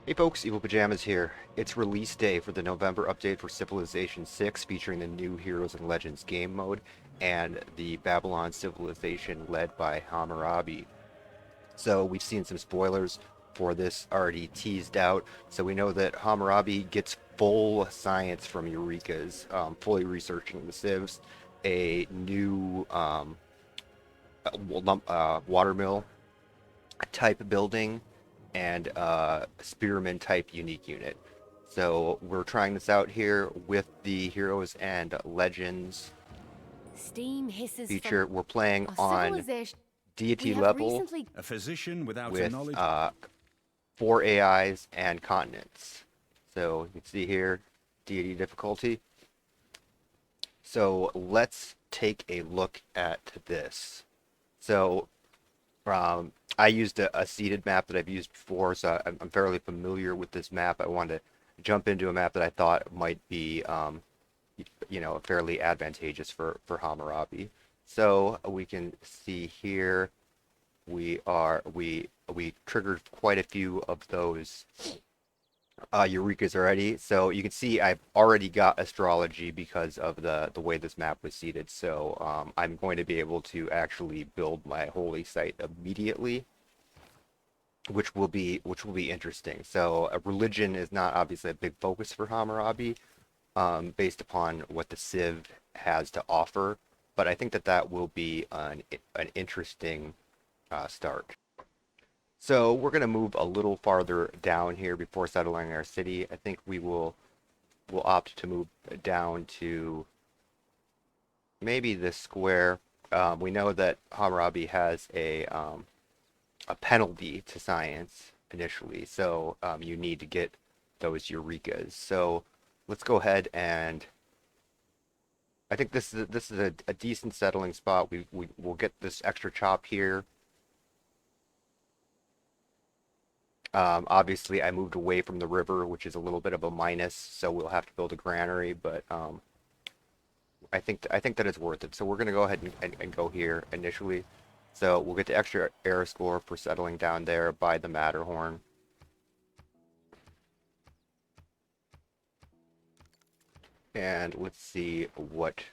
Hey folks, Evil Pajamas here. It's release day for the November update for Civilization 6 featuring the new Heroes and Legends game mode and the Babylon civilization led by Hammurabi. So we've seen some spoilers for this already teased out. So we know that Hammurabi gets full science from Eureka's, fully researching the civs, a new watermill type building, and spearman type unique unit. So we're trying this out here with the Heroes and Legends Steam hisses from feature. We're playing our on civilization. We deity have level recently. A physician without a with knowledge. 4 AIs and continents. So you can see here, deity difficulty. So let's take a look at this. So I used a seeded map that I've used before, so I'm fairly familiar with this map. I wanted to jump into a map that I thought might be, fairly advantageous for Hammurabi. So we can see here we triggered quite a few of those Eureka's already. So you can see I've already got astrology because of the way this map was seeded. So I'm going to be able to actually build my holy site immediately, which will be interesting. So religion is not obviously a big focus for Hammurabi, based upon what the Civ has to offer. But I think that that will be an interesting start. So we're going to move a little farther down here before settling our city. I think will opt to move down to maybe this square. We know that Hammurabi has a penalty to science initially, so you need to get those Eurekas. So let's go ahead and I think this is a decent settling spot. We will get this extra chop here. Obviously, I moved away from the river, which is a little bit of a minus, so we'll have to build a granary, but I think that it's worth it. So we're going to go ahead and go here initially. So we'll get the extra air score for settling down there by the Matterhorn. And let's see what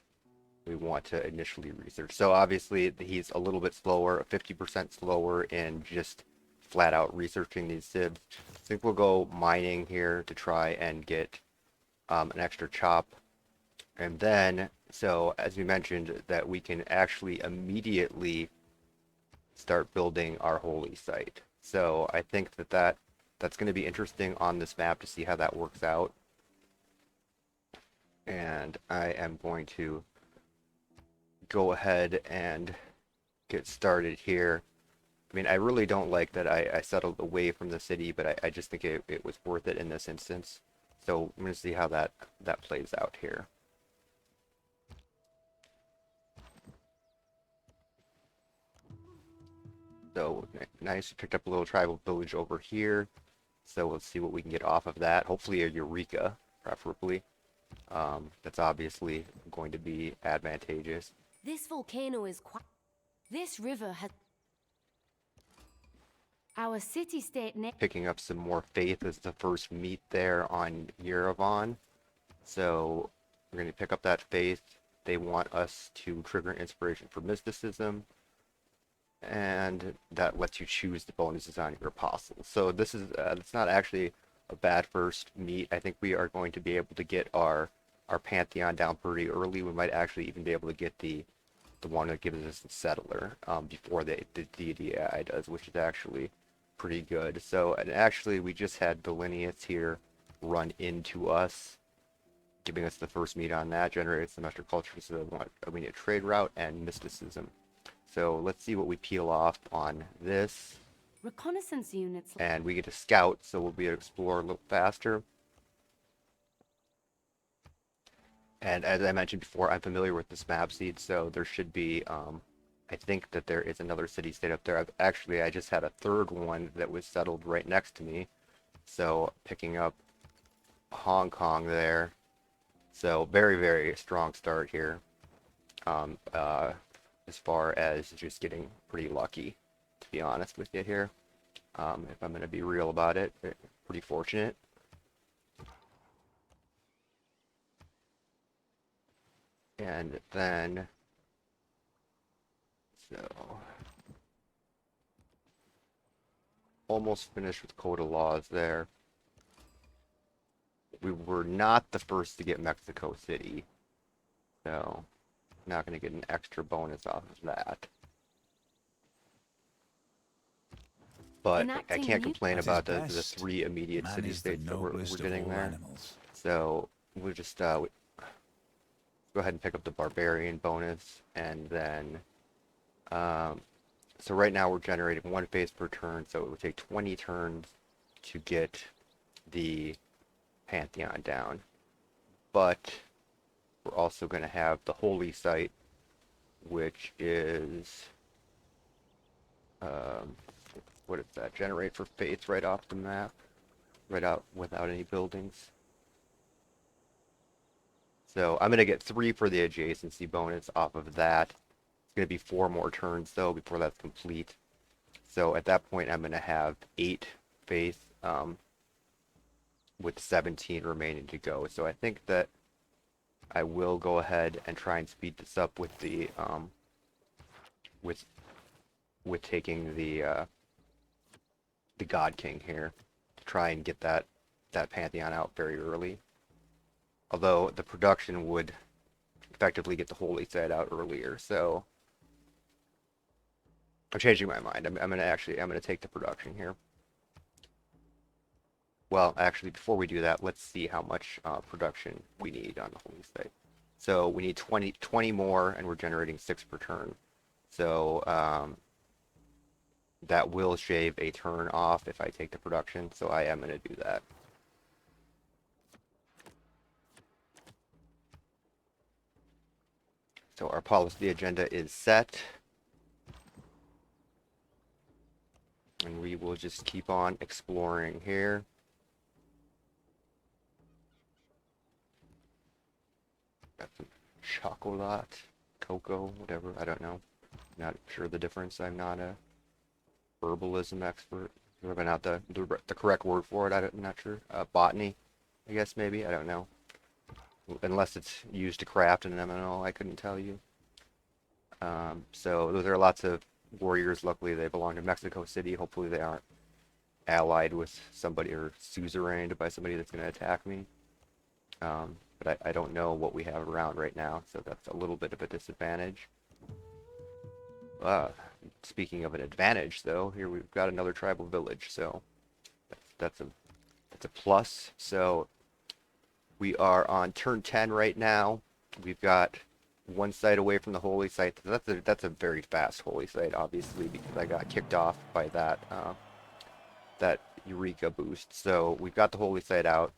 we want to initially research. So obviously he's a little bit slower, 50% slower in just flat out researching these civs. I think we'll go mining here to try and get an extra chop. And then, so as we mentioned, that we can actually immediately start building our holy site. So I think that's going to be interesting on this map to see how that works out. And I am going to go ahead and get started here. I mean, I really don't like that I settled away from the city, but I just think it was worth it in this instance. So I'm going to see how that plays out here. So nice, picked up a little tribal village over here. So let's see what we can get off of that. Hopefully a Eureka, preferably. That's obviously going to be advantageous. This volcano is quite. This river has. Our city-state. Picking up some more faith as the first meet there on Yerevan. So we're going to pick up that faith. They want us to trigger inspiration for mysticism, and that lets you choose the bonuses on your apostles. So this is it's not actually a bad first meet. I think we are going to be able to get our Pantheon down pretty early. We might actually even be able to get the one that gives us the settler before the deity AI does, which is actually pretty good. So, and actually we just had Delineates here run into us, giving us the first meet on that, generated semester culture, so we need a trade route and mysticism. So let's see what we peel off on this. Reconnaissance units. And we get to scout, so we'll be able to explore a little faster. And as I mentioned before, I'm familiar with this map seed, so there should be, I think that there is another city-state up there. I just had a third one that was settled right next to me. So picking up Hong Kong there. So very, very strong start here. As far as just getting pretty lucky, to be honest with you here. If I'm going to be real about it, pretty fortunate. And then, so, almost finished with Code of Laws there. We were not the first to get Mexico City, so not going to get an extra bonus off of that. But I Enacting can't new- complain At his about the best, 3 immediate man city is the states that we're noblest of getting all there. animals. So we'll just go ahead and pick up the barbarian bonus, and then so right now we're generating 1 phase per turn, so it would take 20 turns to get the Pantheon down. But we're also going to have the holy site, which is what is that? Generate for faith right off the map, right out without any buildings. So I'm going to get 3 for the adjacency bonus off of that. It's going to be 4 more turns though before that's complete. So at that point I'm going to have 8 faith with 17 remaining to go. So I think that I will go ahead and try and speed this up with the with taking the God King here to try and get that Pantheon out very early. Although the production would effectively get the holy site out earlier, so I'm changing my mind. I'm gonna take the production here. Well, actually, before we do that, let's see how much production we need on the holy site. So we need 20 more, and we're generating 6 per turn. So that will shave a turn off if I take the production, so I am going to do that. So our policy agenda is set. And we will just keep on exploring here. Got some chocolate, cocoa, whatever, I don't know. Not sure the difference. I'm not a herbalism expert. Maybe not the correct word for it. I'm not sure. Botany, I guess maybe. I don't know. Unless it's used to craft in an MMO, I couldn't tell you. So those are lots of warriors. Luckily, they belong to Mexico City. Hopefully, they aren't allied with somebody or suzerained by somebody that's going to attack me. But I don't know what we have around right now, so that's a little bit of a disadvantage. Speaking of an advantage, though, here we've got another tribal village, so that's a plus. So we are on turn 10 right now. We've got 1 site away from the holy site. That's a very fast holy site, obviously, because I got kicked off by that Eureka boost. So we've got the holy site out,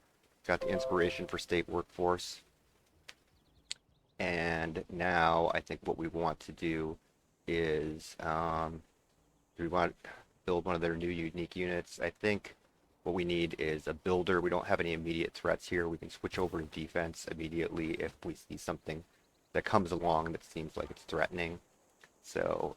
got the inspiration for state workforce, and now I think what we want to do is we want to build one of their new unique units. I think what we need is a builder. We don't have any immediate threats here. We can switch over to defense immediately if we see something that comes along that seems like it's threatening. So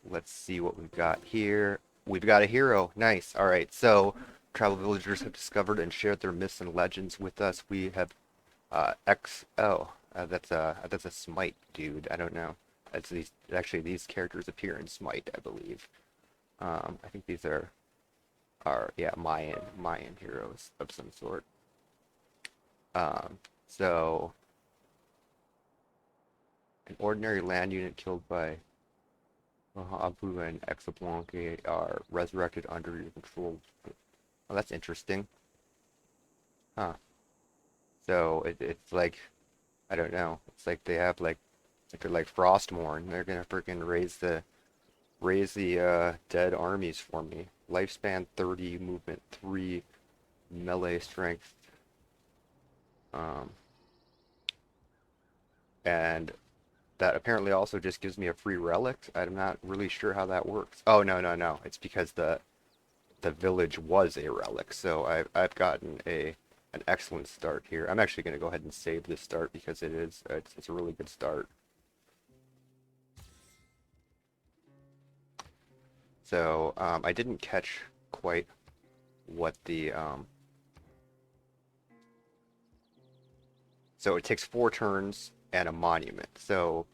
let's see what we've got here. We've got a hero. Nice. All right. So tribal villagers have discovered and shared their myths and legends with us. We have that's a Smite dude. I don't know. That's these characters appear in Smite, I believe. I think these are Mayan heroes of some sort. So an ordinary land unit killed by Abu and Exablanque are resurrected under your control. Oh, that's interesting. Huh. So it's like, I don't know. It's like they have like they're like Frostmourne. They're gonna freaking raise the dead armies for me. Lifespan 30, movement 3, melee strength. And that apparently also just gives me a free relic. I'm not really sure how that works. Oh no. It's because the village was a relic. So I've gotten an excellent start here. I'm actually going to go ahead and save this start because it's a really good start. So I didn't catch quite what the so it takes 4 turns and a monument. So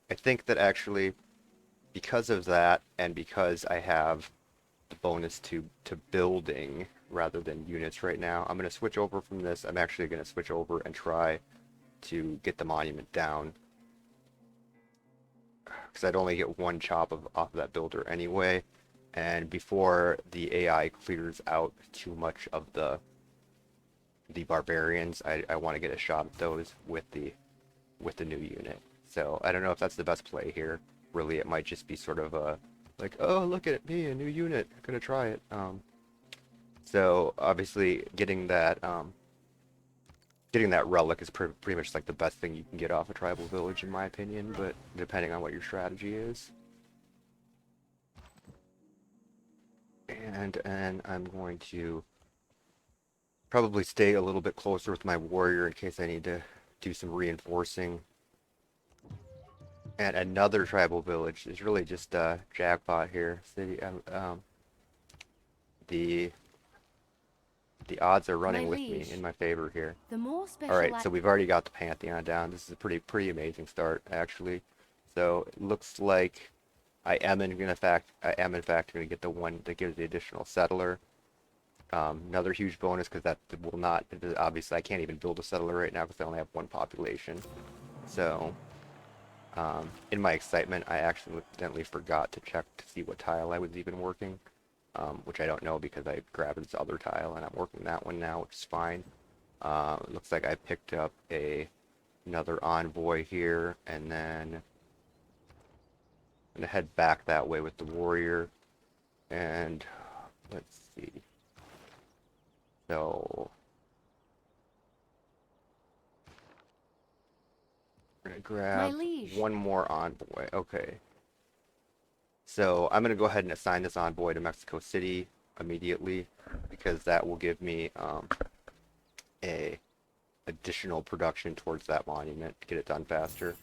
I think that actually because of that, and because I have the bonus to building rather than units right now, I'm going to switch over from this. I'm actually going to switch over and try to get the monument down, because I'd only get 1 chop off of that builder anyway, and before the AI clears out too much of the barbarians, I want to get a shot at those with the new unit. So I don't know if that's the best play here. Really, it might just be sort of a like, oh, look at me, a new unit, I'm gonna try it. So obviously getting that relic is pretty much like the best thing you can get off a tribal village in my opinion, but depending on what your strategy is. And I'm going to probably stay a little bit closer with my warrior in case I need to do some reinforcing. And another tribal village is really just a jackpot here. City, the odds are running My with me liege, in my favor here. the more special. All right, so we've already got the Pantheon down. This is a pretty amazing start actually. So it looks like I am in fact going to get the one that gives the additional settler. Another huge bonus because that will not, obviously I can't even build a settler right now because I only have 1 population. So in my excitement, I accidentally forgot to check to see what tile I was even working, which I don't know because I grabbed this other tile and I'm working that one now, which is fine. It looks like I picked up another envoy here, and then I'm gonna head back that way with the warrior, and let's see. So we're gonna grab one more envoy. Okay. So I'm gonna go ahead and assign this envoy to Mexico City immediately because that will give me a additional production towards that monument to get it done faster.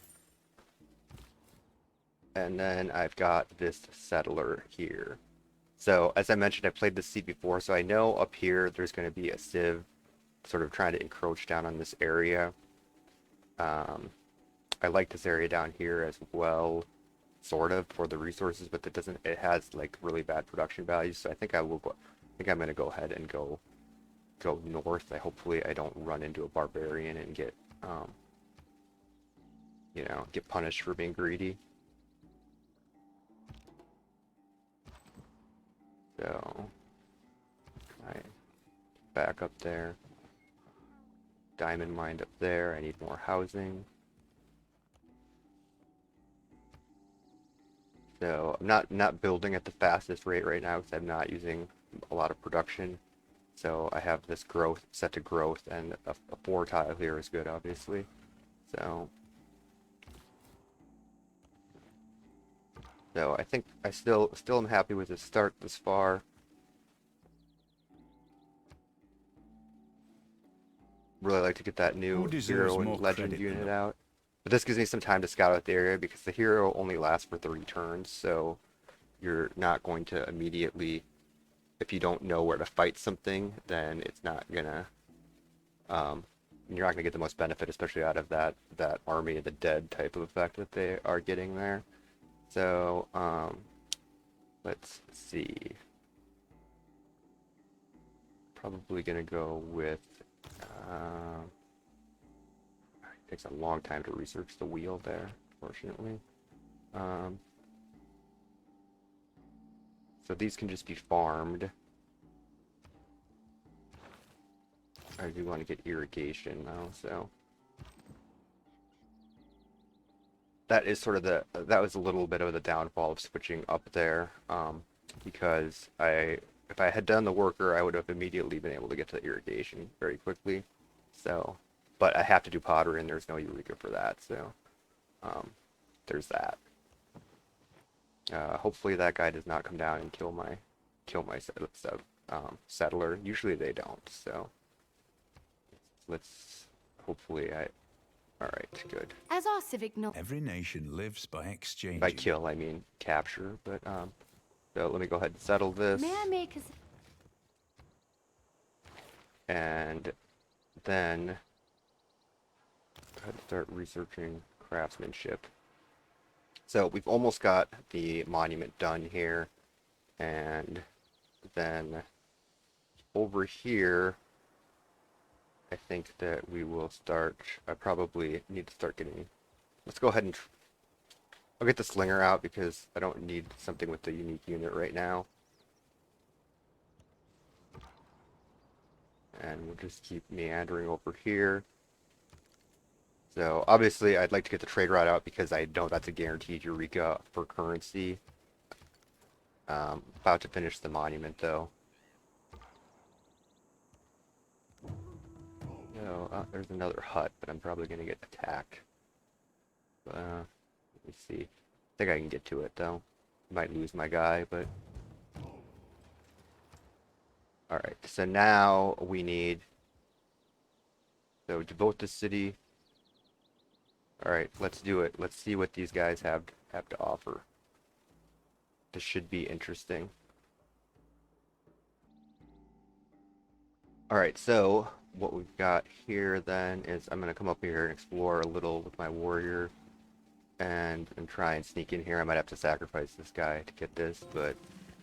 And then I've got this settler here. So as I mentioned, I played this seed before, so I know up here there's going to be a civ sort of trying to encroach down on this area. I like this area down here as well, sort of, for the resources, but it has like really bad production values, so I think I'm going to go ahead and go north. Hopefully I don't run into a barbarian and get get punished for being greedy. So I back up there. Diamond mine up there. I need more housing. So I'm not building at the fastest rate right now because I'm not using a lot of production. So I have this growth set to growth, and a 4 tile here is good, obviously. So I think I still am happy with the start this far. Really like to get that new hero and legend unit out. But this gives me some time to scout out the area because the hero only lasts for 30 turns, so you're not going to immediately, if you don't know where to fight something, then it's not gonna you're not gonna get the most benefit, especially out of that army of the dead type of effect that they are getting there. So let's see. Probably gonna go with it takes a long time to research the wheel there, fortunately. So these can just be farmed. I do want to get irrigation though, so that is sort of that was a little bit of the downfall of switching up there, because if I had done the worker, I would have immediately been able to get to the irrigation very quickly. So, but I have to do pottery, and there's no eureka for that, so there's that. Hopefully that guy does not come down and kill my settler. Usually they don't, so let's hopefully alright, good. As our civic Every nation lives by exchange. By kill, I mean capture, but So let me go ahead and settle this. May I make a... And then go ahead and start researching craftsmanship. So we've almost got the monument done here. And then over here, I think that we will start, I probably need to start getting, let's go ahead and, I'll get the slinger out because I don't need something with the unique unit right now. And we'll just keep meandering over here. So obviously I'd like to get the trade route out because I know that's a guaranteed Eureka for currency. About to finish the monument though. So, there's another hut, but I'm probably going to get attacked. Let me see. I think I can get to it though. Might lose my guy, but... Alright, so now we need... So, devote the city. Alright, let's do it. Let's see what these guys have to offer. This should be interesting. Alright, so what we've got here then is I'm going to come up here and explore a little with my warrior and try and sneak in here. I might have to sacrifice this guy to get this, but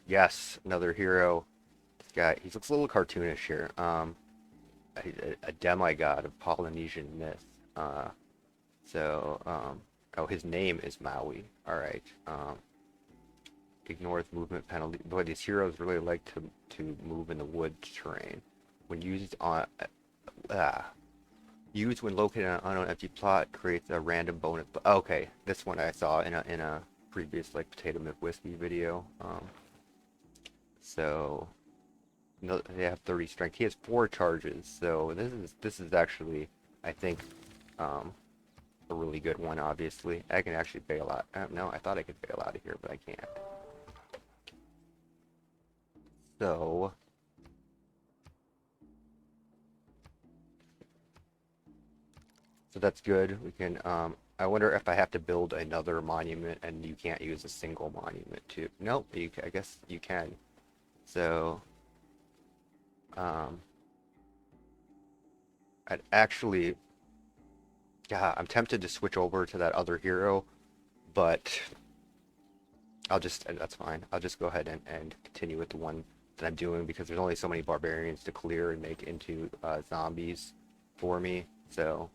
yes, another hero. This guy, he looks a little cartoonish here. A demigod of Polynesian myth. Oh, his name is Maui. Alright. Ignores movement penalty. Boy, these heroes really like to move in the wood terrain. When used on used when located on an unknown empty plot, creates a random bonus. Okay, this one I saw in a previous like potato myth whiskey video. So no, they have 30 strength. He has 4 charges, so this is actually, I think, a really good one. Obviously, I can actually bail out. No, I thought I could bail out of here, but I can't. So. So that's good. We can, I wonder if I have to build another monument and you can't use a single monument too. Nope, I guess you can. So, I'd actually, yeah, I'm tempted to switch over to that other hero, but that's fine. I'll just go ahead and continue with the one that I'm doing because there's only so many barbarians to clear and make into zombies for me, so.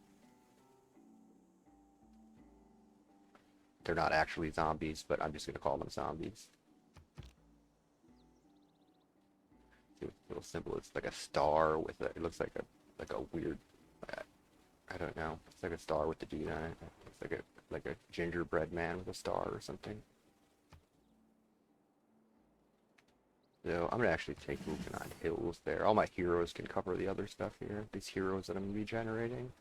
They're not actually zombies, but I'm just going to call them zombies. See what the little symbol is, like a star with it looks like a weird, I don't know. It's like a star with the dude on it. It's like a gingerbread man with a star or something. So I'm gonna actually take movement on hills there. All my heroes can cover the other stuff here. These heroes that I'm gonna be generating.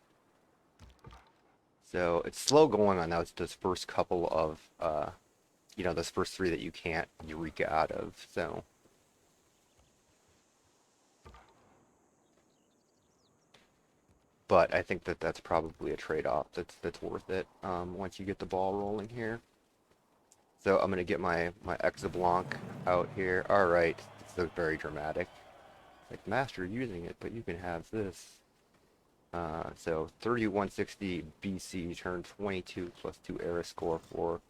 So it's slow going on those first couple of, those first 3 that you can't Eureka out of, so. But I think that's probably a trade-off that's worth it once you get the ball rolling here. So I'm going to get my Exablanc out here. Alright, this looks very dramatic. Like, master using it, but you can have this. So 3160 BC, turn 22 plus 2 era score for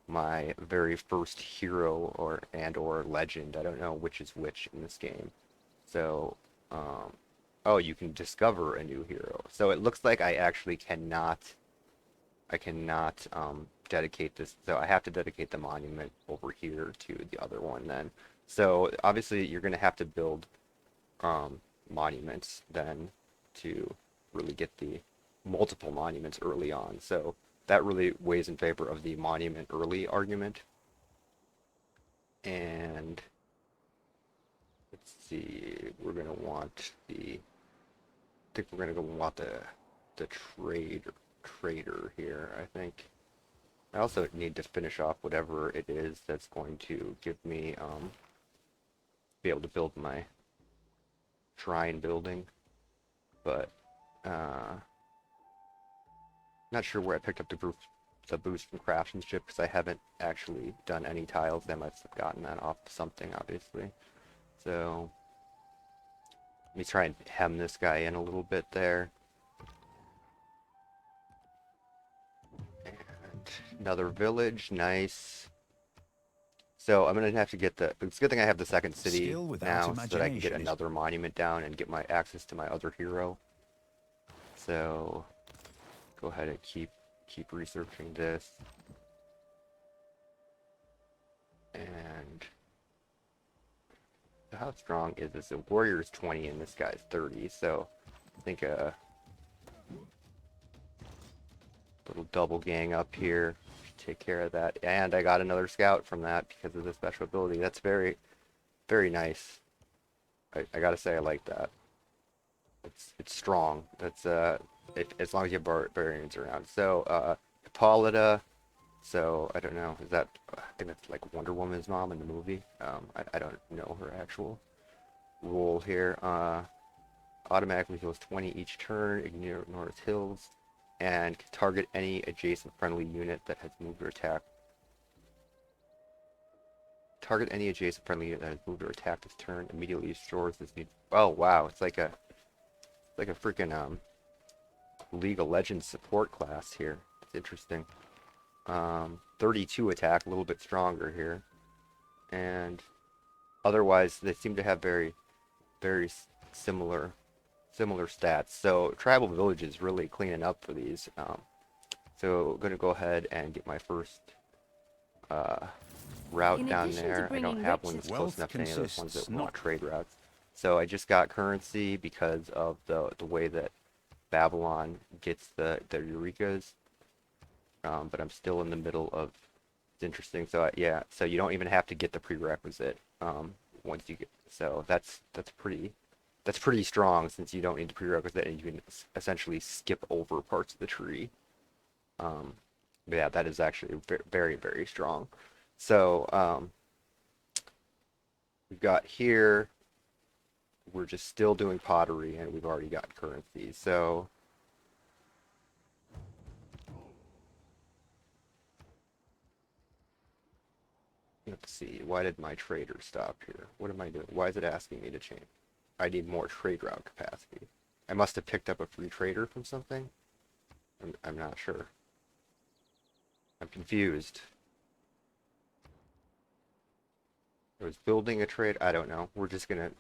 my very first hero or legend. I don't know which is which in this game. So, oh, you can discover a new hero. So it looks like I actually cannot dedicate this. So I have to dedicate the monument over here to the other one then. So obviously you're going to have to build monuments then to really get the multiple monuments early on. So that really weighs in favor of the monument early argument. And let's see, we're gonna want I think we're gonna want the trader here, I think. I also need to finish off whatever it is that's going to give me be able to build my shrine building, but not sure where I picked up the the boost from craftsmanship because I haven't actually done any tiles. I must have gotten that off something, obviously. So let me try and hem this guy in a little bit there. And another village, nice. So I'm gonna have to get the. It's a good thing I have the second city Skill without now, so that I can get imagination is- another monument down and get my access to my other hero. So go ahead and keep researching this. And how strong is this? The warrior's 20 and this guy's 30. So I think a little double gang up here should take care of that. And I got another scout from that because of the special ability. That's very, very nice. I gotta say I like that. It's strong. That's as long as you have barbarians around. So Hippolyta. So I don't know. Is that? I think that's like Wonder Woman's mom in the movie. I don't know her actual role here. Automatically heals 20 each turn. Ignores heals, and can target any adjacent friendly unit that has moved or attacked. Target any adjacent friendly unit that has moved or attacked this turn. Immediately restores this need. Oh wow! It's like a freaking League of Legends support class here. It's interesting. 32 attack, a little bit stronger here, and otherwise they seem to have very, very similar stats. So tribal village is really cleaning up for these. So I'm gonna go ahead and get my first route In down addition to there. I don't bringing have one riches- that's close enough to any of those ones that consists want not- trade routes. So I just got currency because of the way that Babylon gets the Eurekas. But I'm still in the middle of. It's interesting. So yeah, so you don't even have to get the prerequisite once you get. So that's pretty strong since you don't need the prerequisite and you can essentially skip over parts of the tree. But yeah, that is actually very, very strong. So we've got here. We're just still doing pottery and we've already got currency. So let's see. Why did my trader stop here? What am I doing? Why is it asking me to change? I need more trade route capacity. I must have picked up a free trader from something. I'm not sure. I'm confused. I was building a trade. I don't know. We're just gonna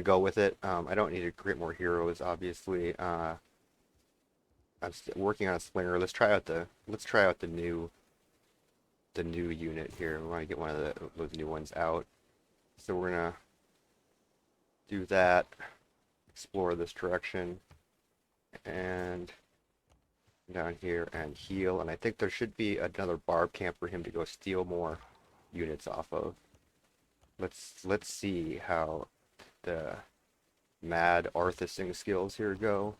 go with it. I don't need to create more heroes, obviously. I'm working on a slinger. Let's try out the new unit here. We want to get one of those new ones out. So we're gonna do that. Explore this direction, and down here and heal. And I think there should be another barb camp for him to go steal more units off of. Let's see how the mad Arthasing skills here go.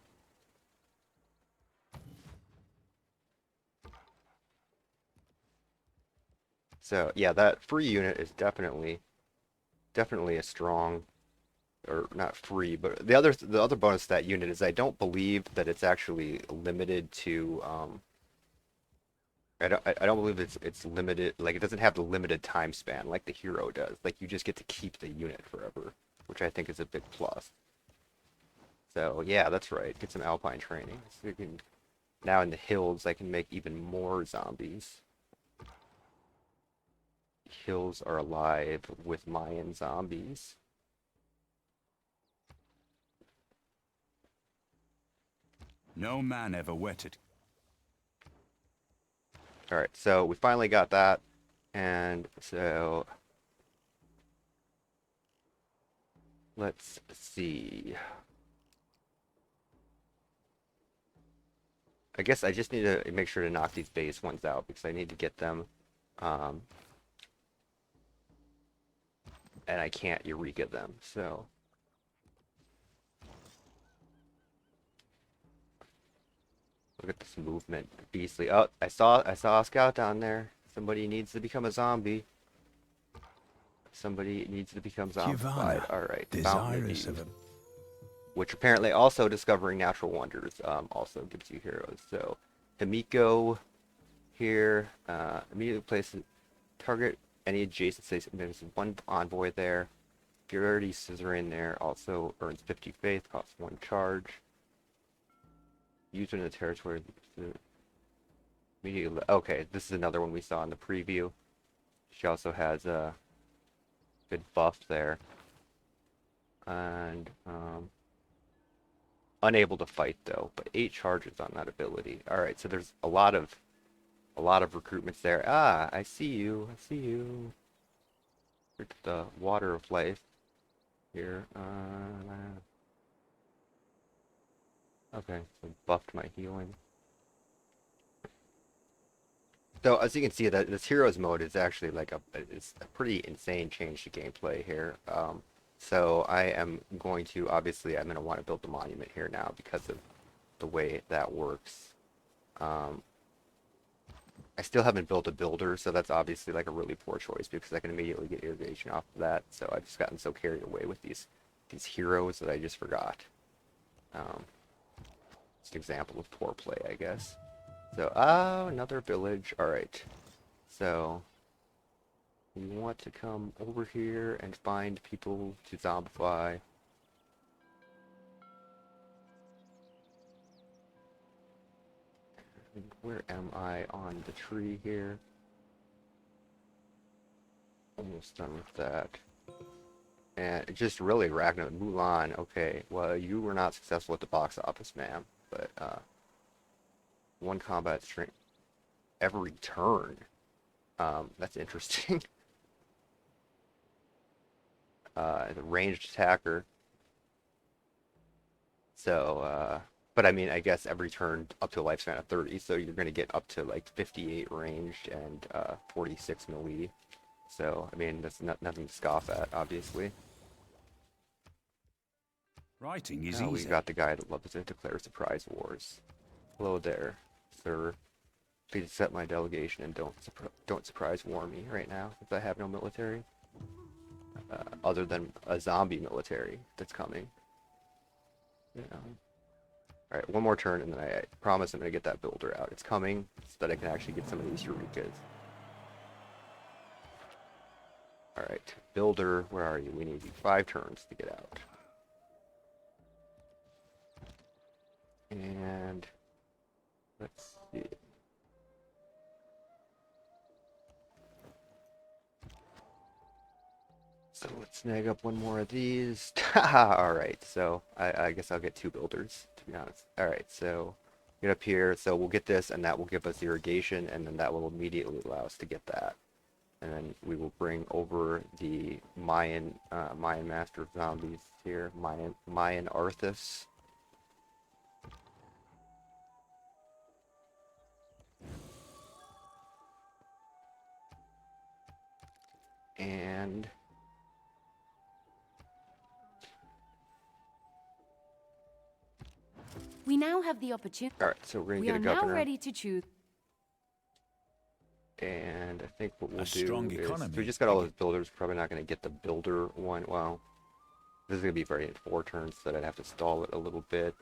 So yeah, that free unit is definitely a strong, or not free, but the other bonus to that unit is I don't believe that it's actually limited to I don't believe it's limited, like it doesn't have the limited time span like the hero does. Like you just get to keep the unit forever, which I think is a big plus. So yeah, that's right. Get some alpine training. So you can now in the hills I can make even more zombies. Hills are alive with Mayan zombies. No man ever wetted. Alright, so we finally got that. And so let's see. I guess I just need to make sure to knock these base ones out because I need to get them. And I can't Eureka them, so. Look at this movement, beastly. Oh, I saw a scout down there. Somebody needs to become a zombie. Somebody needs to become zombified. All right, desirous of him. Which apparently also discovering natural wonders also gives you heroes. So Himiko, here. Immediately place target any adjacent states. There's one envoy there. Purity Suzerain there also earns 50 faith, costs 1 charge. Used in the territory. Immediately. Okay, this is another one we saw in the preview. She also has a good buff there. And unable to fight though, but 8 charges on that ability. All right, so there's a lot of recruitments there. Ah, I see you. I see you. Here's the water of life here. Okay, so buffed my healing. So as you can see, that this heroes mode is actually like it's a pretty insane change to gameplay here. So I am going to I'm going to want to build the monument here now because of the way that works. I still haven't built a builder, so that's obviously like a really poor choice because I can immediately get irrigation off of that. So I've just gotten so carried away with these heroes that I just forgot. Just an example of poor play, I guess. So, another village. Alright. So, we want to come over here and find people to zombify. Where am I on the tree here? Almost done with that. And just really Ragnar Mulan. Okay, well, you were not successful at the box office, ma'am. But, 1 combat strength every turn. That's interesting. The ranged attacker. So, but I mean, I guess every turn up to a lifespan of 30, so you're going to get up to like 58 ranged and 46 melee. So, I mean, that's nothing to scoff at, obviously. Writing is Now easy. we got the guy that loves to declare surprise wars. Hello there, sir. Please accept my delegation and don't surprise war me right now, since I have no military. Other than a zombie military that's coming. You know. Alright, one more turn and then I promise I'm going to get that builder out. It's coming so that I can actually get some of these Eurekas. Alright, builder, where are you? We need 5 turns to get out. And let's see. So let's snag up one more of these. Alright, so I guess I'll get 2 builders, to be honest. Alright, so get up here. So we'll get this, and that will give us irrigation, and then that will immediately allow us to get that. And then we will bring over the Mayan Master of Zombies here, Mayan Arthas. And We now have the opportunity. all right, so we're gonna We get are a now governor. ready to choose. And I think what we'll A do strong is economy. we just got all those builders. Probably not going to get the builder one. Well, this is going to be very in 4 turns, so I'd have to stall it a little bit.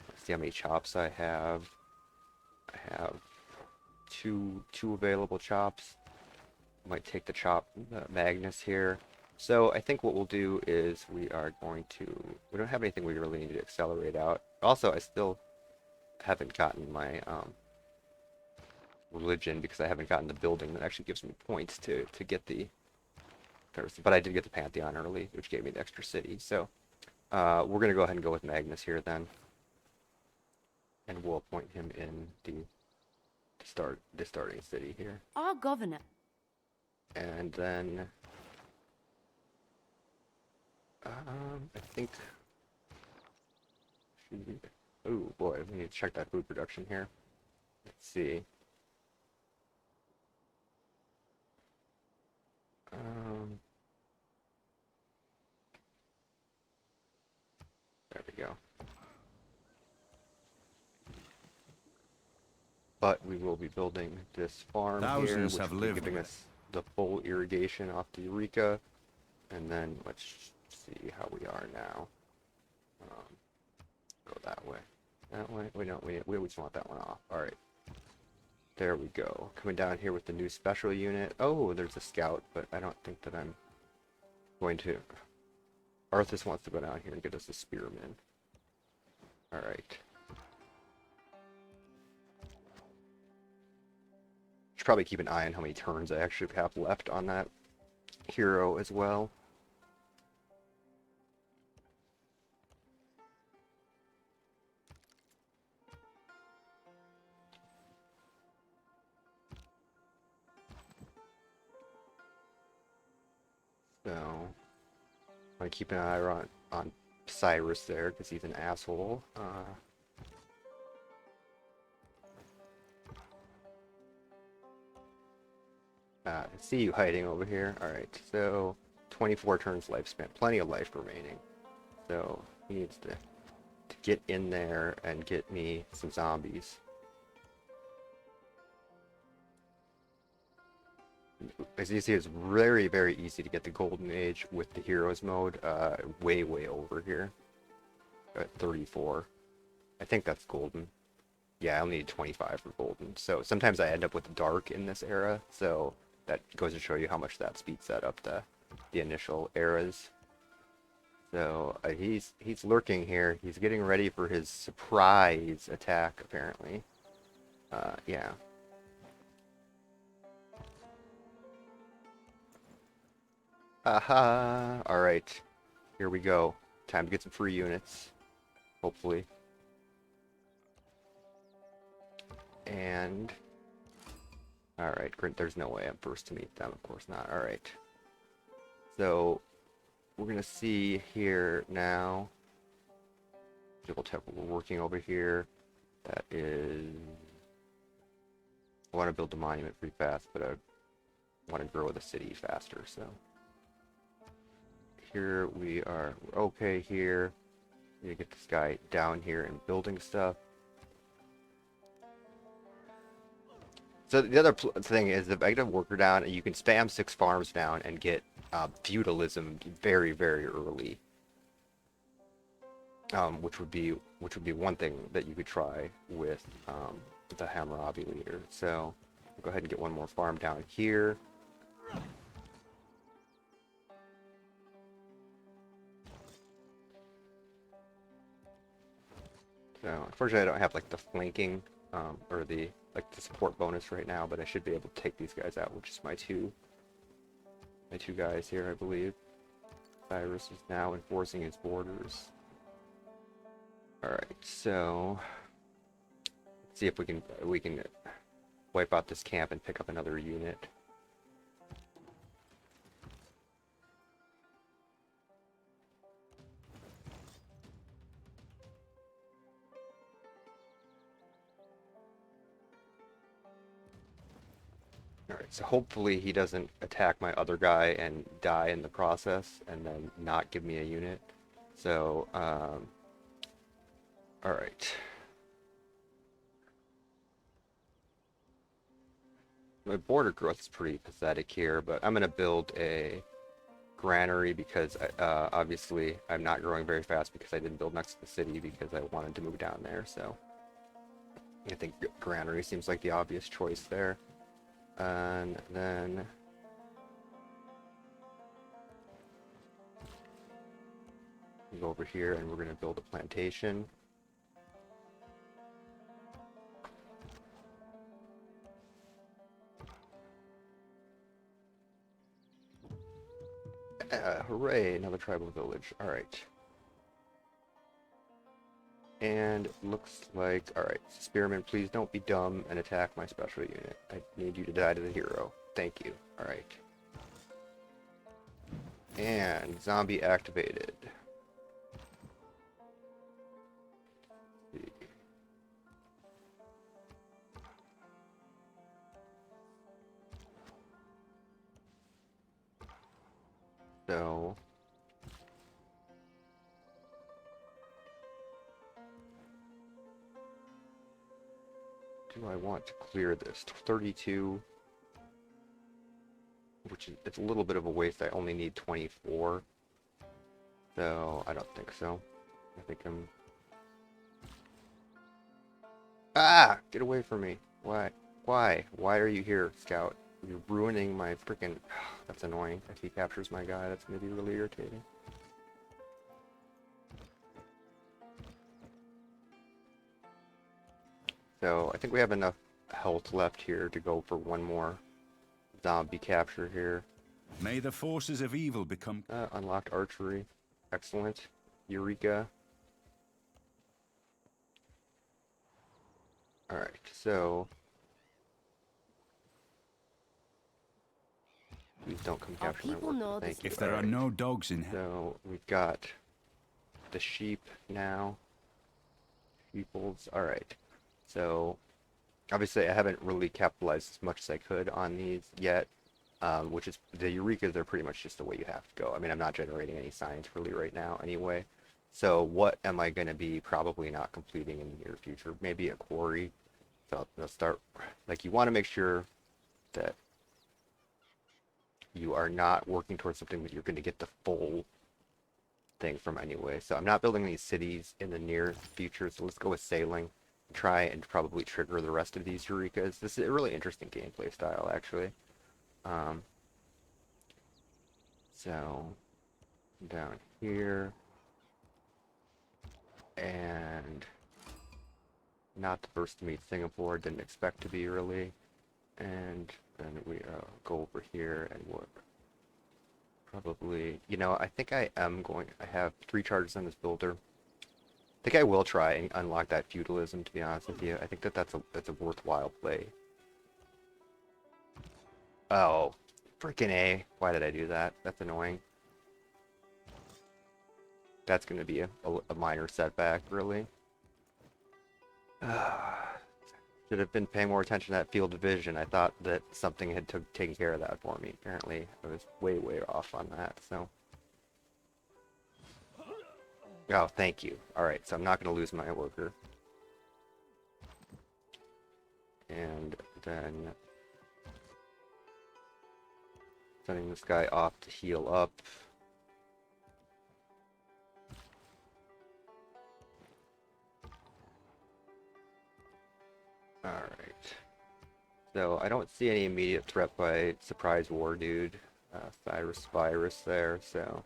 Let's see how many chops I have. I have two available chops. Might take the chop Magnus here. So I think what we'll do is we don't have anything we really need to accelerate out. Also, I still haven't gotten my religion because I haven't gotten the building that actually gives me points to get the but I did get the Pantheon early, which gave me the extra city. So we're gonna go ahead and go with Magnus here then, and we'll appoint him in the starting city here. Our governor. And then I think oh boy, we need to check that food production here. Let's see. There we go. But we will be building this farm Thousands here, which have will be lived giving with. us the full irrigation off the Eureka. And then let's see how we are now. Go that way. That way? We don't. We just want that one off. All right. There we go. Coming down here with the new special unit. Oh, there's a scout, but I don't think that I'm going to... Arthas wants to go down here and get us a spearman. Alright. Should probably keep an eye on how many turns I actually have left on that hero as well. So, I'm gonna keep an eye on Cyrus there because he's an asshole. I see you hiding over here. Alright, so 24 turns lifespan. Plenty of life remaining. So he needs to get in there and get me some zombies. As you see, it's very, very easy to get the Golden Age with the Heroes mode. Way, way over here. At 34. I think that's Golden. Yeah, I only need 25 for Golden. So sometimes I end up with Dark in this era. So that goes to show you how much that speeds that up the initial eras. So he's lurking here. He's getting ready for his surprise attack, apparently. Yeah. Aha! Alright. Here we go. Time to get some free units. Hopefully. And... Alright, there's no way I'm first to meet them. Of course not. Alright. So, we're gonna see here now. Double tap what we're working over here. That is... I want to build the monument pretty fast, but I want to grow the city faster, so... Here we are. We're okay here. We need to get this guy down here and building stuff. So the other thing is, if I get a worker down, you can spam 6 farms down and get feudalism very, very early. Which would be one thing that you could try with the Hammurabi leader. So go ahead and get one more farm down here. So unfortunately, I don't have like the flanking or the support bonus right now, but I should be able to take these guys out, which is my two guys here, I believe. Cyrus is now enforcing his borders. All right, so let's see if we can wipe out this camp and pick up another unit. Alright, so hopefully he doesn't attack my other guy and die in the process and then not give me a unit. So, alright. My border growth is pretty pathetic here, but I'm going to build a granary because obviously I'm not growing very fast because I didn't build next to the city because I wanted to move down there, so I think granary seems like the obvious choice there. And then we go over here and we're going to build a plantation. Hooray, another tribal village. Alright. And looks like, alright, Spearman, please don't be dumb and attack my special unit. I need you to die to the hero. Thank you. Alright. And zombie activated. Let's see. So... do I want to clear this? 32, which is, it's a little bit of a waste. I only need 24, so I don't think so. I think I'm... Ah! Get away from me. Why? Why? Why are you here, Scout? You're ruining my freaking... That's annoying. If he captures my guy, that's going to be really irritating. So, I think we have enough health left here to go for one more zombie capture here. May the forces of evil become... Unlocked archery. Excellent. Eureka. Alright, so... Please don't come Our capture my people worker. know Thank this- you. If there are Alright. no dogs in hell. So, we've got the sheep now. Sheeples. Alright. So, obviously I haven't really capitalized as much as I could on these yet. Which is, the Eurekas are pretty much just the way you have to go. I mean, I'm not generating any science really right now anyway. So what am I going to be probably not completing in the near future? Maybe a quarry. So I'll start, like, you want to make sure that you are not working towards something that you're going to get the full thing from anyway. So I'm not building these cities in the near future, so let's go with sailing. Try and probably trigger the rest of these Eurekas. This is a really interesting gameplay style, actually. So down here, and not the first to meet Singapore, didn't expect to be really, and then we go over here and work. Probably, you know, I think I have 3 charges on this builder. I think I will try and unlock that feudalism, to be honest with you. I think that's a worthwhile play. Oh, freaking A. Why did I do that? That's annoying. That's going to be a minor setback, really. Should have been paying more attention to that field of vision. I thought that something had taken care of that for me. Apparently, I was way, way off on that, so... Oh, thank you. Alright, so I'm not going to lose my worker. And then... sending this guy off to heal up. Alright. So, I don't see any immediate threat by Surprise War Dude. Cyrus Virus there, so...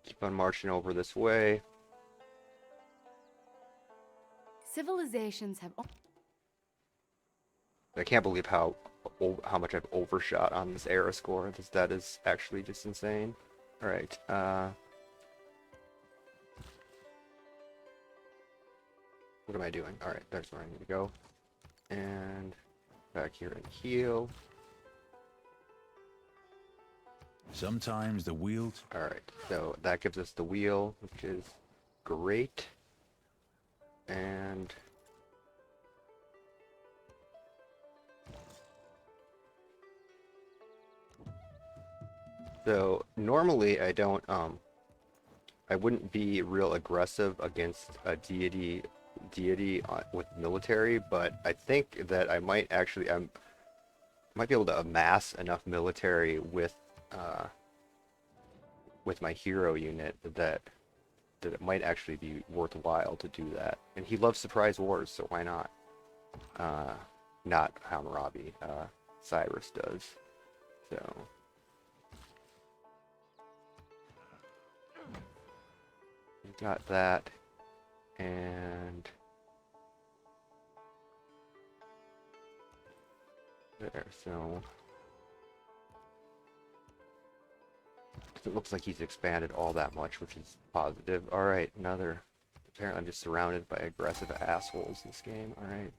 Keep on marching over this way. Civilizations have... I can't believe how much I've overshot on this era score. That is actually just insane. Alright, what am I doing? Alright, there's where I need to go. And back here and heal. Sometimes the wheel... Alright, so that gives us the wheel, which is great. And... so, normally I don't, I wouldn't be real aggressive against a deity with military, but I think that I might actually, might be able to amass enough military with my hero unit that it might actually be worthwhile to do that. And he loves surprise wars, so why not? Not Hammurabi, Cyrus does. So... got that, and there, so it looks like he's expanded all that much, which is positive. Alright, apparently I'm just surrounded by aggressive assholes in this game. Alright,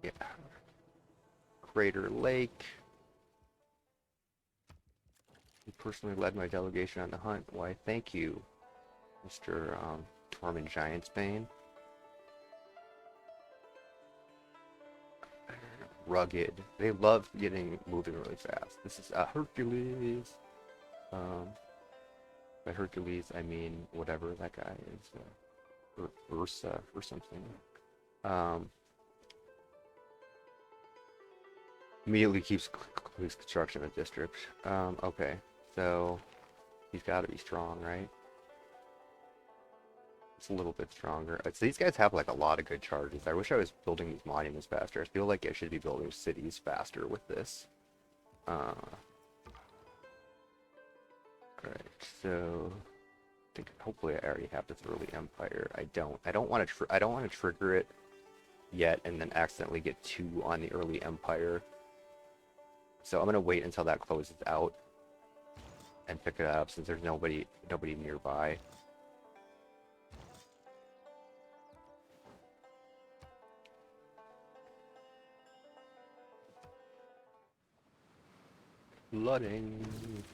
yeah. Crater Lake. You personally led my delegation on the hunt. Why, thank you, Mr. Tormund Giantsbane. Rugged. They love moving really fast. This is Hercules. By Hercules, I mean whatever that guy is. Ursa or something. Immediately keeps construction of district. Okay. So, He's got to be strong, right? It's a little bit stronger. So these guys have like a lot of good charges. I wish I was building these monuments faster. I feel like I should be building cities faster with this. Alright, so I think hopefully I already have this early empire. I don't. I don't want to trigger it yet and then accidentally get 2 on the early empire. So I'm gonna wait until that closes out and pick it up since there's nobody nearby. Flooding.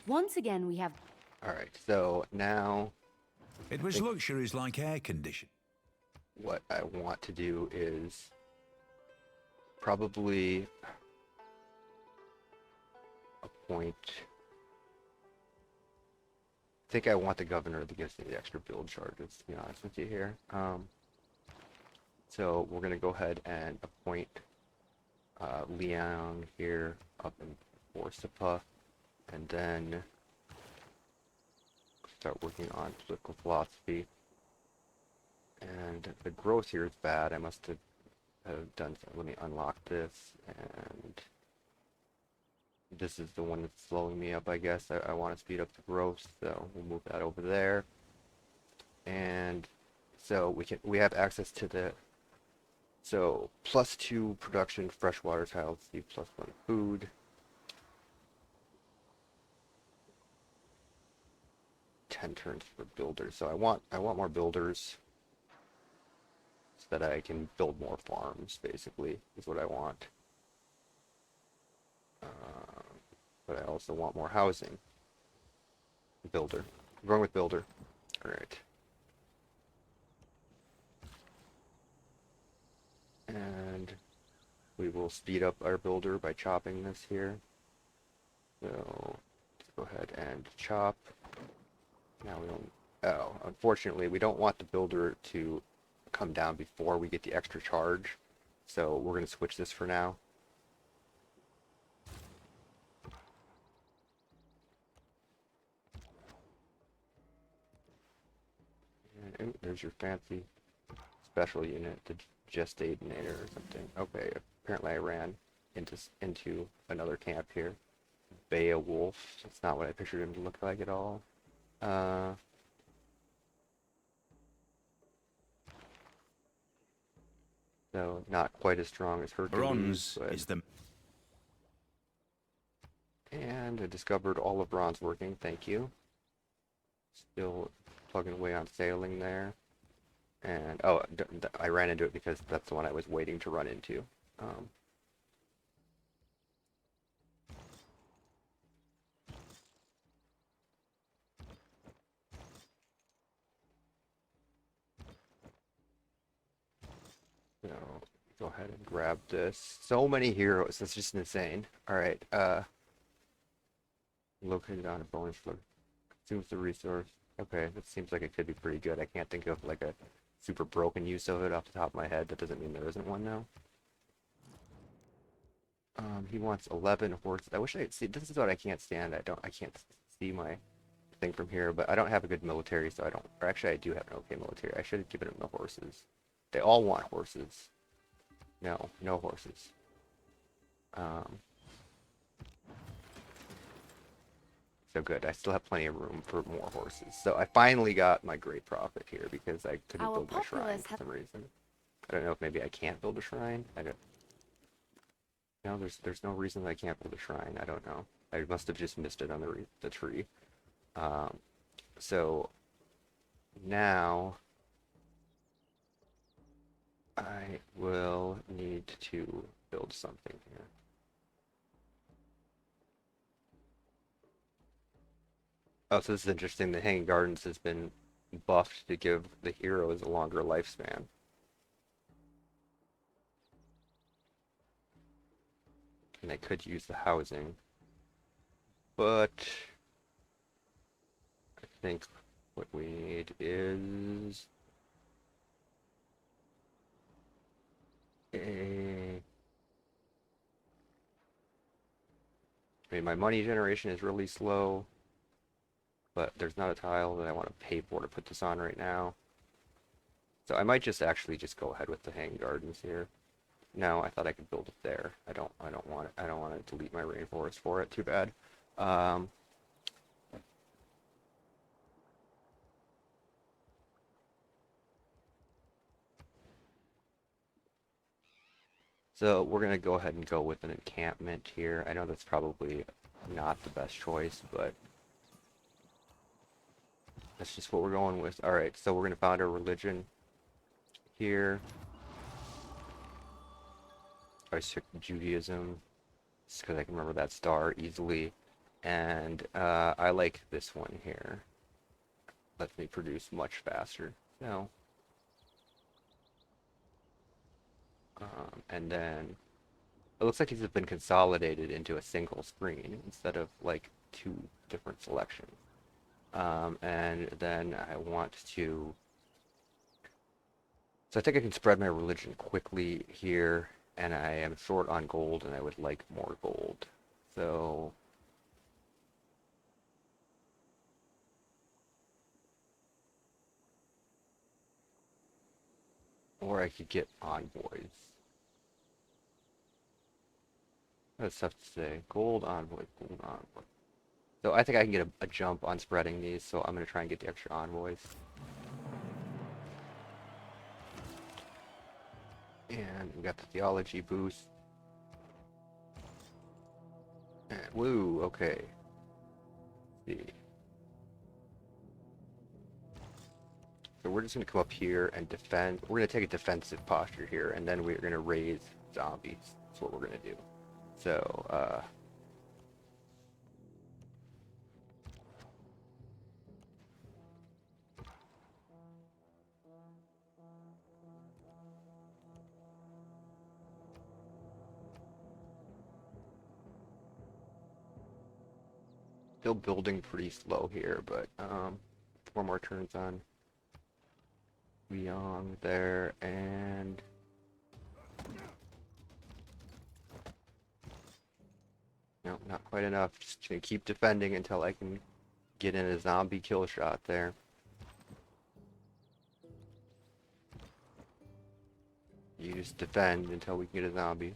Once again, we have. Alright, so now It was luxuries like air condition. what I want to do is probably appoint. I think I want the governor that gives me the extra build charges, to be honest with you here. So we're gonna go ahead and appoint Leon here up in Forsipa, and then start working on political philosophy. And the growth here is bad. I must have done something. Let me unlock this, and this is the one that's slowing me up, I guess. I want to speed up the growth, so we'll move that over there. And so we have access to the +2 production freshwater tiles, see +1 food. 10 turns for builders. So I want more builders so that I can build more farms, basically, is what I want. But I also want more housing. Builder. I'm going with builder. Alright. And we will speed up our builder by chopping this here. So let's go ahead and chop. Now we don't. Oh, unfortunately, we don't want the builder to come down before we get the extra charge. So we're going to switch this for now. And there's your fancy special unit, the Gestationator or something. Okay, apparently I ran into another camp here. Beowulf. That's not what I pictured him to look like at all. So not quite as strong as Hercules. Bronze but... is the... And I discovered all of bronze working, thank you. Still plugging away on sailing there. And, oh, I ran into it because that's the one I was waiting to run into. So, go ahead and grab this. So many heroes, that's just insane. Alright, located on a bonus floor. Consumes the resource. Okay, that seems like it could be pretty good. I can't think of like a super broken use of it off the top of my head. That doesn't mean there isn't one now. He wants 11 horses. I wish I could see. This is what I can't stand. I can't see my thing from here, but I don't have a good military, so I don't. Or actually, I do have an okay military. I should have given him the horses. They all want horses. No, no horses. So good. I still have plenty of room for more horses. So I finally got my great profit here because I couldn't build my shrine for some reason. I don't know if maybe I can't build a shrine. I don't. No, there's no reason that I can't build a shrine. I don't know. I must have just missed it on the tree. So now I will need to build something here. Oh, so this is interesting. The Hanging Gardens has been buffed to give the heroes a longer lifespan. And I could use the housing. But I think what we need is I mean, my money generation is really slow. but there's not a tile that I want to pay for to put this on right now. So I might just actually just go ahead with the hanging gardens here. No, I thought I could build it there. I don't want it. I don't want to delete my rainforest for it. Too bad. So we're gonna go ahead and go with an encampment here. I know that's probably not the best choice, but that's just what we're going with. All right, so we're gonna found our religion here. I took Judaism, just because I can remember that star easily, and I like this one here. Lets me produce much faster. So, and then it looks like these have been consolidated into a single screen instead of like two different selections. And then I want to. So I think I can spread my religion quickly here, and I am short on gold, and I would like more gold. So or I could get envoys. That's tough to say. Gold envoy, gold envoy. So I think I can get a jump on spreading these, so I'm going to try and get the extra envoys. And we got the theology boost. And woo, okay. Let's see. So we're just going to come up here and defend. We're going to take a defensive posture here, and then we're going to raise zombies. That's what we're going to do. So, still building pretty slow here, but 4 more turns on Leong there, and no, not quite enough. Just gonna keep defending until I can get in a zombie kill shot there. You just defend until we can get a zombie.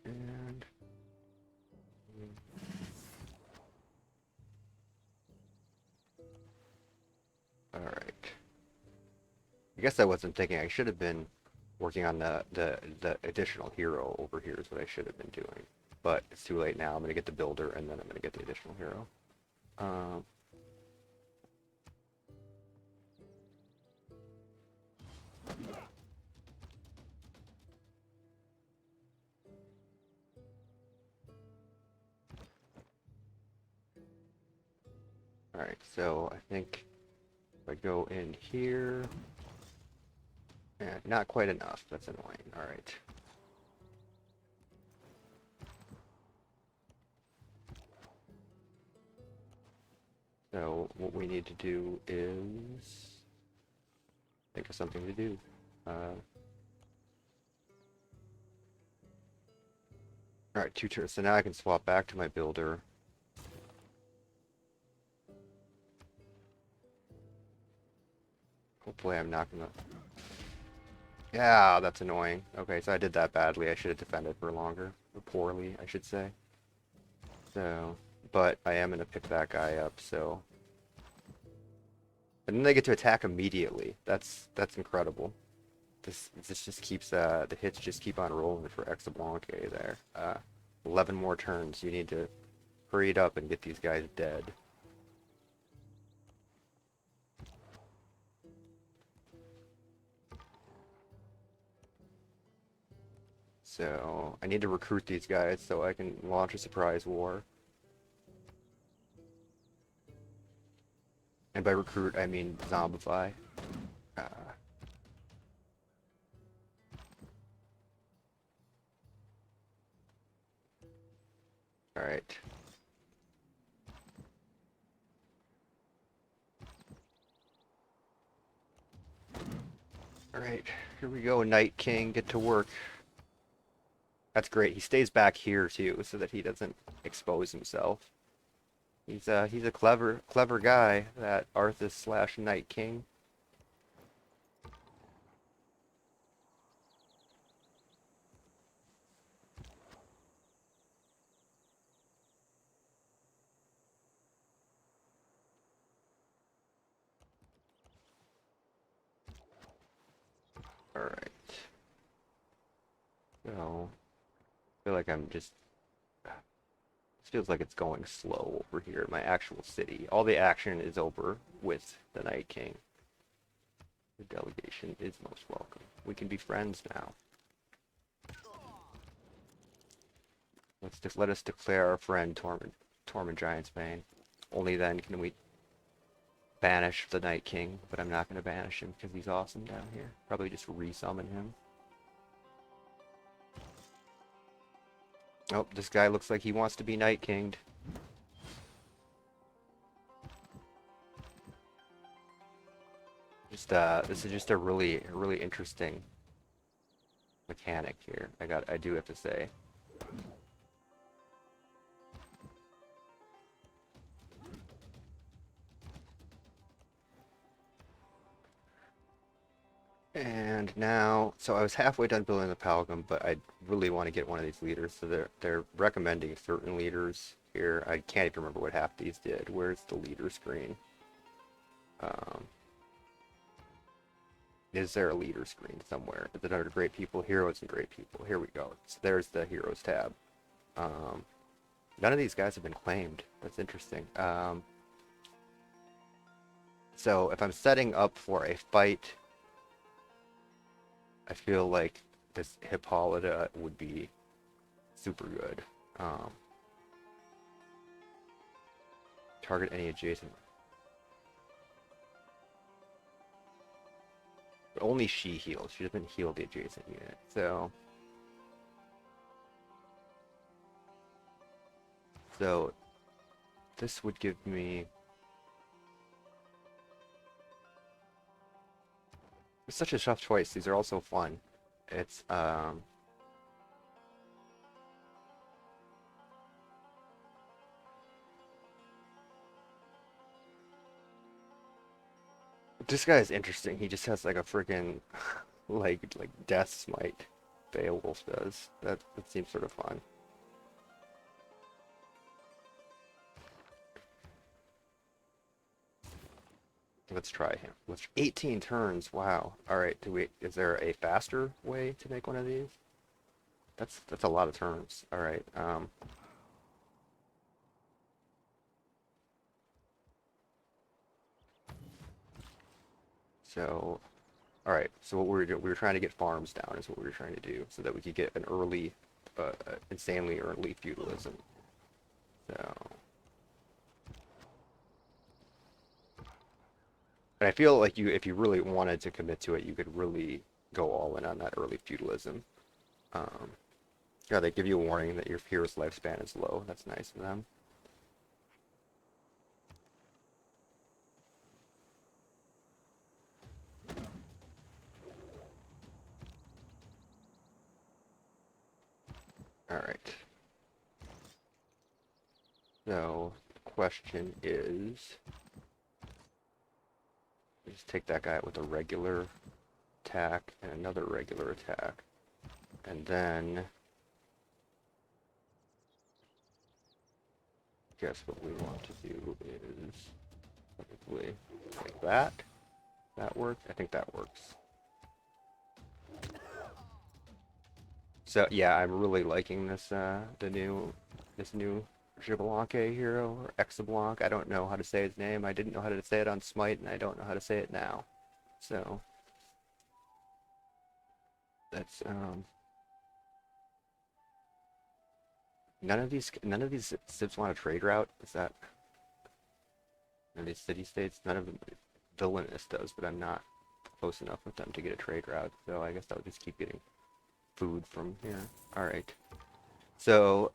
And all right. I guess I wasn't thinking. I should have been working on the additional hero over here is what I should have been doing. But it's too late now. I'm gonna get the builder and then I'm gonna get the additional hero. Alright, so I think if I go in here, not quite enough. That's annoying. Alright. So what we need to do is think of something to do. Alright, 2 turns. So now I can swap back to my builder. Hopefully I'm not gonna... Yeah, that's annoying. Okay, so I did that badly. I should have defended for longer. Or poorly, I should say. So, but I am gonna pick that guy up, so... And then they get to attack immediately. That's incredible. This just keeps, the hits just keep on rolling for Exablanque there. 11 more turns. You need to hurry it up and get these guys dead. So I need to recruit these guys so I can launch a surprise war. And by recruit, I mean zombify. Alright. Alright, here we go, Night King, get to work. That's great. He stays back here too, so that he doesn't expose himself. He's a clever guy, that Arthas slash Night King. All right. So I feel like I'm just. This feels like it's going slow over here in my actual city. All the action is over with the Night King. The delegation is most welcome. We can be friends now. Let us declare our friend Tormund Giantsbane. Only then can we banish the Night King, but I'm not going to banish him because he's awesome down here. Probably just resummon him. Oh, this guy looks like he wants to be Night Kinged. This is just a really interesting mechanic here. I do have to say. And now, so I was halfway done building the Palgrim, but I really want to get one of these leaders. So they're recommending certain leaders here. I can't even remember what half these did. Where's the leader screen? Is there a leader screen somewhere? Is it under great people, heroes, and great people? Here we go. So there's the heroes tab. None of these guys have been claimed. That's interesting. So if I'm setting up for a fight, I feel like this Hippolyta would be super good. Target any adjacent. But only she heals. She doesn't heal the adjacent unit. So this would give me. It's such a tough choice. These are all so fun. It's this guy is interesting. He just has like a freaking like death smite. Beowulf does. That seems sort of fun. Let's try him. 18 turns. Wow. All right. Is there a faster way to make one of these? That's a lot of turns. All right. So, all right. So what we were trying to get farms down is what we were trying to do, so that we could get an early, insanely early feudalism. So. And I feel like if you really wanted to commit to it, you could really go all in on that early feudalism. Yeah, they give you a warning that your hero's lifespan is low. That's nice of them. All right. So the question is, just take that guy with a regular attack and another regular attack, and then I guess what we want to do is probably like that. That works. I think that works. So yeah, I'm really liking this this new Xbalanque hero, or Exablanc. I don't know how to say his name. I didn't know how to say it on Smite, and I don't know how to say it now. So that's none of these cips want a trade route. Is that none of these city states? None of them. Villainous does, but I'm not close enough with them to get a trade route. So I guess I'll just keep getting food from here. All right. So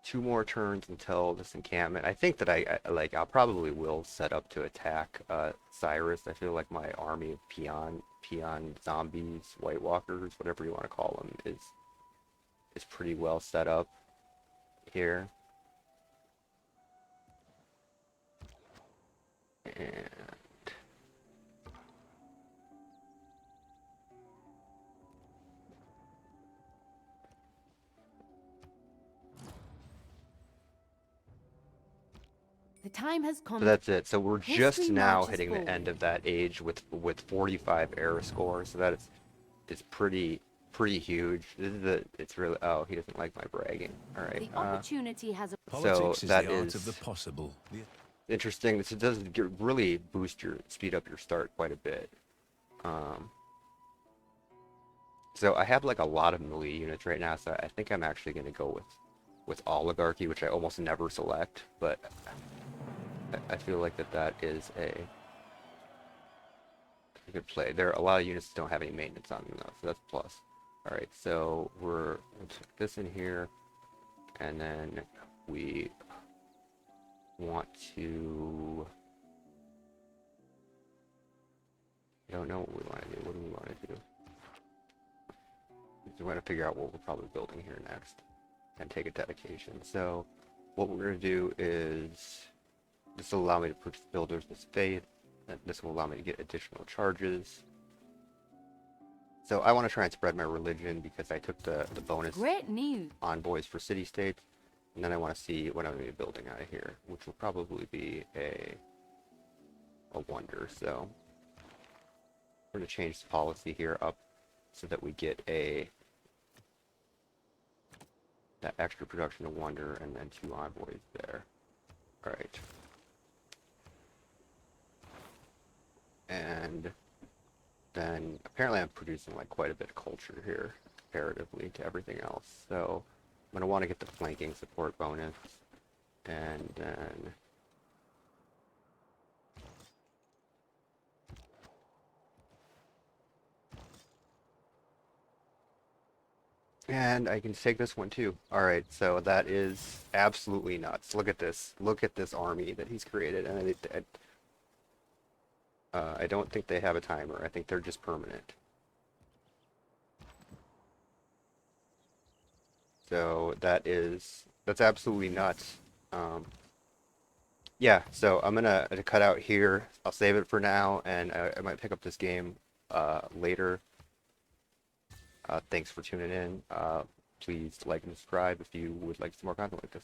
2 more turns until this encampment. I think that I'll probably will set up to attack Cyrus. I feel like my army of peon zombies, White Walkers, whatever you want to call them, is pretty well set up here. And The time has come. so that's it. So we're just History now marches hitting the forward. end of that age with 45 era score. So that is pretty huge. This is it's really, oh, he doesn't like my bragging. All right. The opportunity has. So Politics is that the art of the is possible. interesting. This does really boost your speed up your start quite a bit. Um, so I have like a lot of melee units right now, so I think I'm actually going to go with oligarchy, which I almost never select, but I feel like that is a good play. There are a lot of units that don't have any maintenance on them though, so that's a plus. All right, so we'll put this in here, and then we want to. I don't know what we want to do. What do we want to do? We want to figure out what we're probably building here next, and take a dedication. So, what we're going to do is this will allow me to purchase builders with faith. And this will allow me to get additional charges. So I want to try and spread my religion because I took the bonus Great news. envoys for city-states. And then I want to see what I'm going to be building out of here, which will probably be a wonder. So we're going to change the policy here up so that we get that extra production of wonder and then 2 envoys there. All right. And then apparently I'm producing like quite a bit of culture here comparatively to everything else. So I'm going to want to get the flanking support bonus, and then I can take this one too. All right, so that is absolutely nuts. Look at this. Look at this army that he's created, and I don't think they have a timer. I think they're just permanent. So that's absolutely nuts. Yeah, so I'm gonna cut out here. I'll save it for now, and I might pick up this game later. Thanks for tuning in. Please like and subscribe if you would like some more content like this.